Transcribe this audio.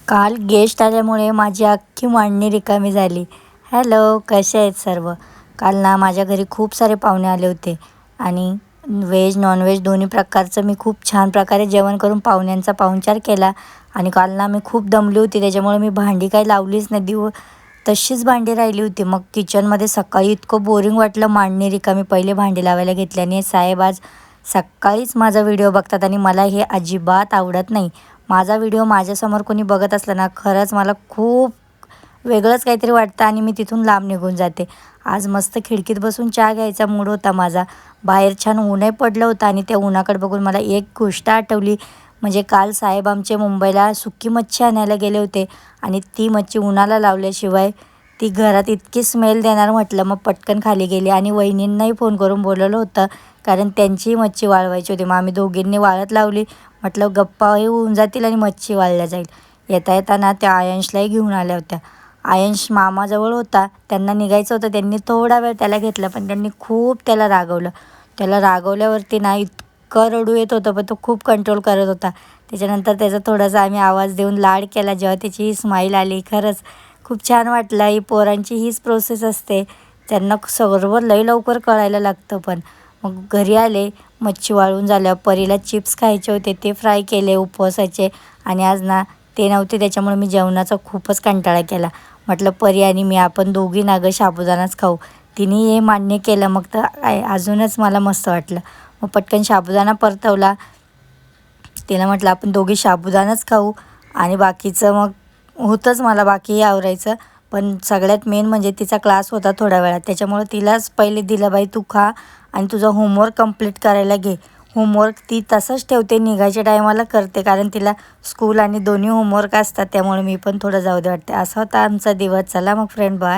काल गेस्ट आल्यामुळे माझी अख्खी मांडणी रिकामी झाली. हॅलो, कसे आहेत सर्व? काल ना माझ्या घरी खूप सारे पाहुणे आले होते आणि व्हेज नॉनव्हेज दोन्ही प्रकारचं मी खूप छान प्रकारे जेवण करून पाहुण्यांचा पाहुणचार केला. आणि काल ना मी खूप दमली होती, त्याच्यामुळे मी भांडी काही लावलीच नाही. तशीच भांडी राहिली होती. मग किचनमध्ये सकाळी इतकं बोरिंग वाटलं, मांडणी रिकामी. पहिले भांडी लावायला घेतली आणि साहेब आज सकाळीच माझा व्हिडिओ बघतात आणि मला हे अजिबात आवडत नाही. माझा व्हिडिओ माझ्यासमोर कोणी बघत असलं ना, खरंच मला खूप वेगळंच काहीतरी वाटतं आणि मी तिथून लांब निघून जाते. आज मस्त खिडकीत बसून चहा घ्यायचा मूड होता माझा. बाहेर छान ऊनही पडलं होतं आणि त्या उन्हाकडे बघून मला एक गोष्ट आठवली. म्हणजे काल साहेब आमचे मुंबईला सुकी मच्छी आणायला गेले होते आणि ती मच्छी उन्हाला लावल्याशिवाय ती घरात इतकी स्मेल देणार म्हटलं. मग पटकन खाली गेली आणि वहिनींनाही फोन करून बोलवलं होतं, कारण त्यांचीही मच्छी वाळवायची होती. मग आम्ही दोघींनी वाळत लावली. म्हटलं गप्पाही होऊन जातील आणि मच्छी वाळल्या जाईल. येता येताना त्या आयंशलाही घेऊन आल्या होत्या. आयंश मामाजवळ होता, त्यांना निघायचं होतं. त्यांनी थोडा वेळ त्याला घेतलं, पण त्यांनी खूप त्याला रागवलं. त्याला रागवल्यावरती ना इतकं रडू येत होतं, पण तो खूप कंट्रोल करत होता. त्याच्यानंतर त्याचा थोडासा आम्ही आवाज देऊन लाड केला. जेव्हा त्याची ही स्माईल आली, खरंच खूप छान वाटलं. ही पोरांची हीच प्रोसेस असते, त्यांना सर्व लई लवकर कळायला लागतं. पण मग घरी आले, मच्छी वाळून झाल्यावर परीला चिप्स खायचे होते, ते फ्राय केले उपवासाचे. आणि आज ना ते नव्हते, त्याच्यामुळे मी जेवणाचा खूपच कंटाळा केला. म्हटलं परी आणि मी आपण दोघी ना गं साबुदाणाच खाऊ. तिने हे मान्य केलं. मग तर अजूनच मला मस्त वाटलं. मग पटकन साबुदाणा परतवला. तिला म्हटलं आपण दोघी साबुदाणाच खाऊ आणि बाकीचं मग होतंच मला बाकी आवरायचं. पण सगळ्यात मेन म्हणजे तिचा क्लास होता थोड्या वेळात, त्याच्यामुळे तिलाच पहिले दिलं, बाई तू खा आणि तुझा होमवर्क कंप्लीट करायला घे. होमवर्क ती तसंच ठेवते, निघायच्या टायमाला करते, कारण तिला स्कूल आणि दोन्ही होमवर्क असतात. त्यामुळे मी पण थोडं जाऊ दे वाटते. असा होता आमचा दिवस. चला मग फ्रेंड, बाय.